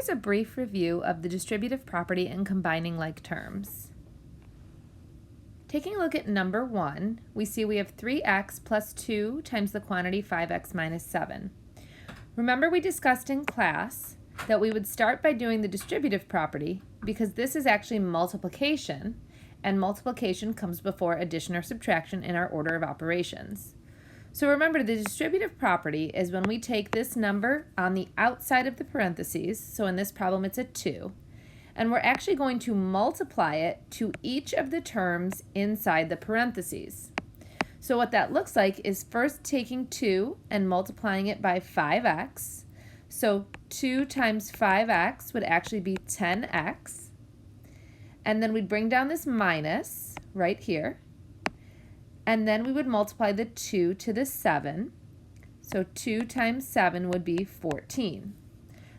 here's a brief review of the distributive property and combining like terms. Taking a look at number 1, we see we have 3x plus 2 times the quantity 5x minus 7. Remember we discussed in class that we would start by doing the distributive property because this is actually multiplication, and multiplication comes before addition or subtraction in our order of operations. So remember, the distributive property is when we take this number on the outside of the parentheses, so in this problem it's a 2, and we're actually going to multiply it to each of the terms inside the parentheses. So what that looks like is first taking 2 and multiplying it by 5x. So 2 times 5x would actually be 10x. And then we'd bring down this minus right here. And then we would multiply the 2 to the 7. So 2 times 7 would be 14.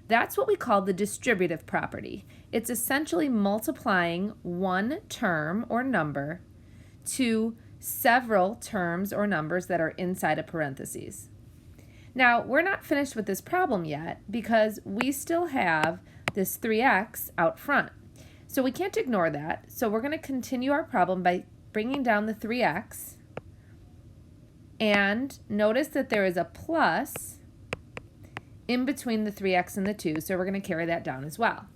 That's what we call the distributive property. It's essentially multiplying one term or number to several terms or numbers that are inside of parentheses. Now, we're not finished with this problem yet because we still have this 3x out front. So we can't ignore that. So we're going to continue our problem by bringing down the 3x. And notice that there is a plus in between the 3x and the 2, so we're going to carry that down as well.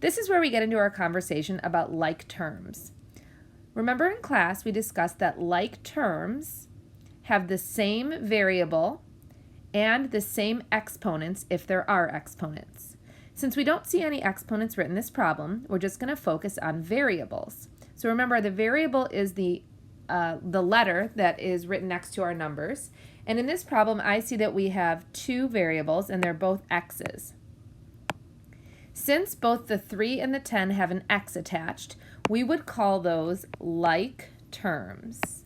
This is where we get into our conversation about like terms. Remember in class we discussed that like terms have the same variable and the same exponents if there are exponents. Since we don't see any exponents written in this problem, we're just going to focus on variables. So remember, the variable is the letter that is written next to our numbers. And in this problem, I see that we have two variables, and they're both x's. Since both the 3 and the 10 have an x attached, we would call those like terms.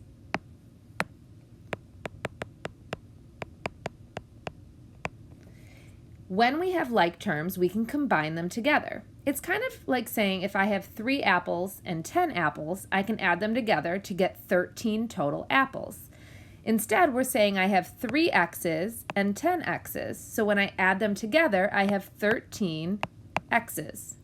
When we have like terms, we can combine them together. It's kind of like saying if I have 3 apples and 10 apples, I can add them together to get 13 total apples. Instead, we're saying I have 3 x's and 10 x's. So when I add them together, I have 13 x's.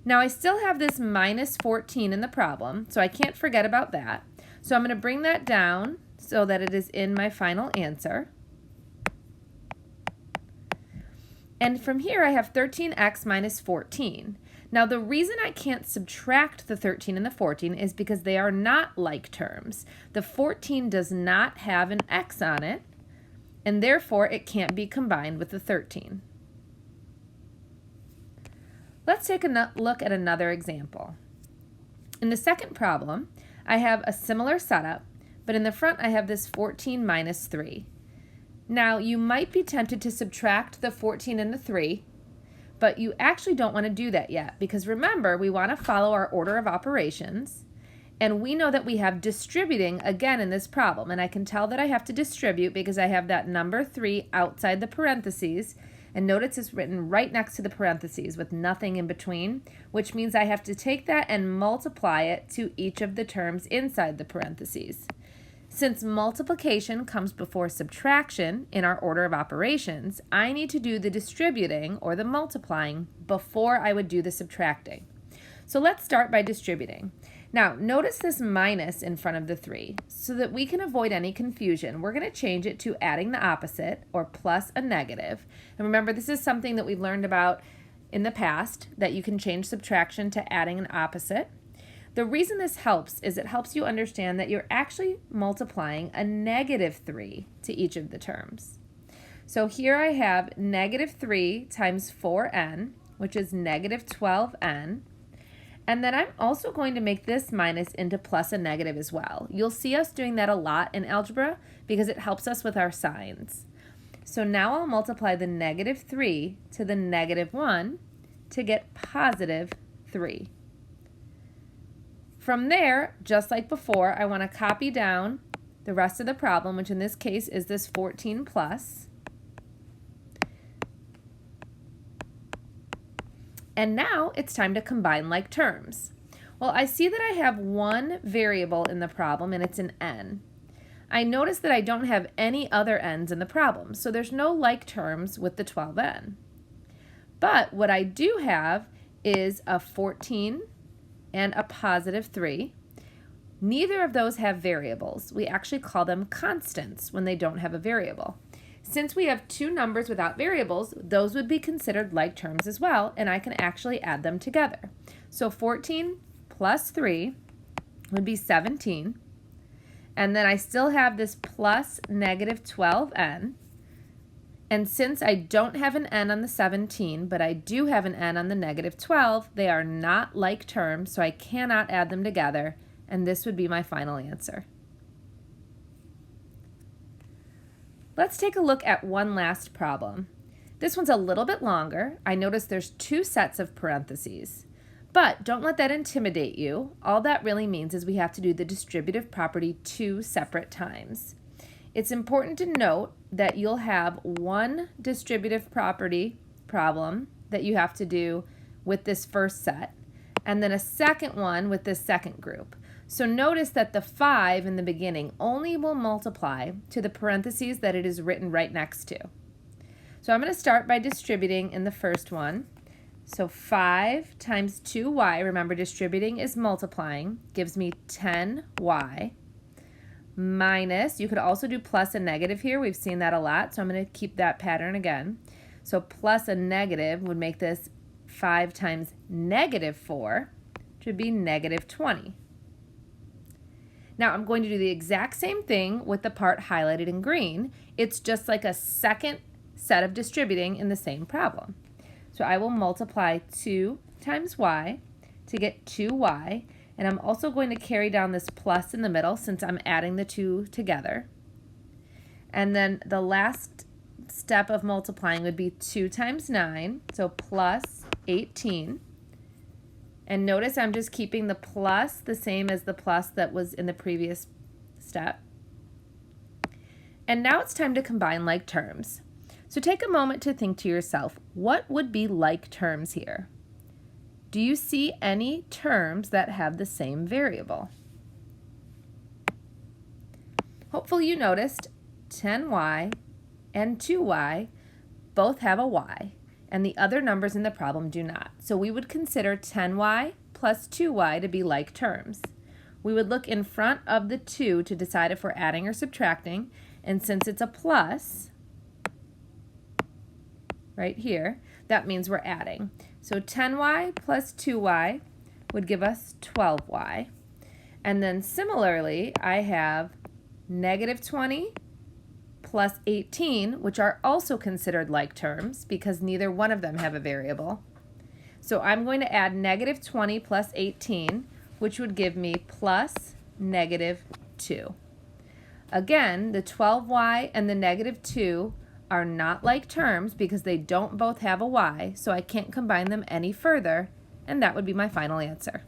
Now I still have this minus 14 in the problem, so I can't forget about that. So I'm going to bring that down so that it is in my final answer. And from here I have 13x minus 14. Now the reason I can't subtract the 13 and the 14 is because they are not like terms. The 14 does not have an x on it, and therefore it can't be combined with the 13. Let's take a look at another example. In the second problem, I have a similar setup, but in the front I have this 14 minus 3. Now you might be tempted to subtract the 14 and the 3, but you actually don't want to do that yet because remember, we want to follow our order of operations, and we know that we have distributing again in this problem, and I can tell that I have to distribute because I have that number 3 outside the parentheses, and notice it's written right next to the parentheses with nothing in between, which means I have to take that and multiply it to each of the terms inside the parentheses. Since multiplication comes before subtraction in our order of operations, I need to do the distributing or the multiplying before I would do the subtracting. So let's start by distributing. Now, notice this minus in front of the 3. So that we can avoid any confusion, we're going to change it to adding the opposite, or plus a negative. And remember, this is something that we've learned about in the past, that you can change subtraction to adding an opposite. The reason this helps is it helps you understand that you're actually multiplying a negative 3 to each of the terms. So here I have negative 3 times 4n, which is negative 12n. And then I'm also going to make this minus into plus a negative as well. You'll see us doing that a lot in algebra because it helps us with our signs. So now I'll multiply the negative 3 to the negative 1 to get positive 3. From there, just like before, I want to copy down the rest of the problem, which in this case is this 14 plus. And now it's time to combine like terms. Well, I see that I have one variable in the problem, and it's an n. I notice that I don't have any other n's in the problem, so there's no like terms with the 12n. But what I do have is a 14 and a positive 3. Neither of those have variables. We actually call them constants when they don't have a variable. Since we have two numbers without variables, those would be considered like terms as well, and I can actually add them together. So 14 plus 3 would be 17. And then I still have this plus negative 12n. And since I don't have an n on the 17, but I do have an n on the negative 12, they are not like terms, so I cannot add them together, and this would be my final answer. Let's take a look at one last problem. This one's a little bit longer. I notice there's two sets of parentheses. But don't let that intimidate you. All that really means is we have to do the distributive property 2 separate times. It's important to note that you'll have one distributive property problem that you have to do with this first set, and then a second one with this second group. So notice that the 5 in the beginning only will multiply to the parentheses that it is written right next to. So I'm going to start by distributing in the first one. So 5 times 2y, remember distributing is multiplying, gives me 10y, minus, you could also do plus a negative here. We've seen that a lot, so I'm going to keep that pattern again. So plus a negative would make this 5 times negative 4, which would be negative 20. Now I'm going to do the exact same thing with the part highlighted in green. It's just like a second set of distributing in the same problem. So I will multiply 2 times y to get 2y, and I'm also going to carry down this plus in the middle since I'm adding the two together. And then the last step of multiplying would be 2 times 9, so plus 18. And notice I'm just keeping the plus the same as the plus that was in the previous step. And now it's time to combine like terms. So take a moment to think to yourself, what would be like terms here? Do you see any terms that have the same variable? Hopefully you noticed 10y and 2y both have a y, and the other numbers in the problem do not. So we would consider 10y plus 2y to be like terms. We would look in front of the 2 to decide if we're adding or subtracting, and since it's a plus, right here, that means we're adding. So 10y plus 2y would give us 12y. And then similarly, I have negative 20 plus 18, which are also considered like terms because neither one of them have a variable. So I'm going to add negative 20 plus 18, which would give me plus negative 2. Again, the 12y and the negative 2 are not like terms because they don't both have a y, so I can't combine them any further, and that would be my final answer.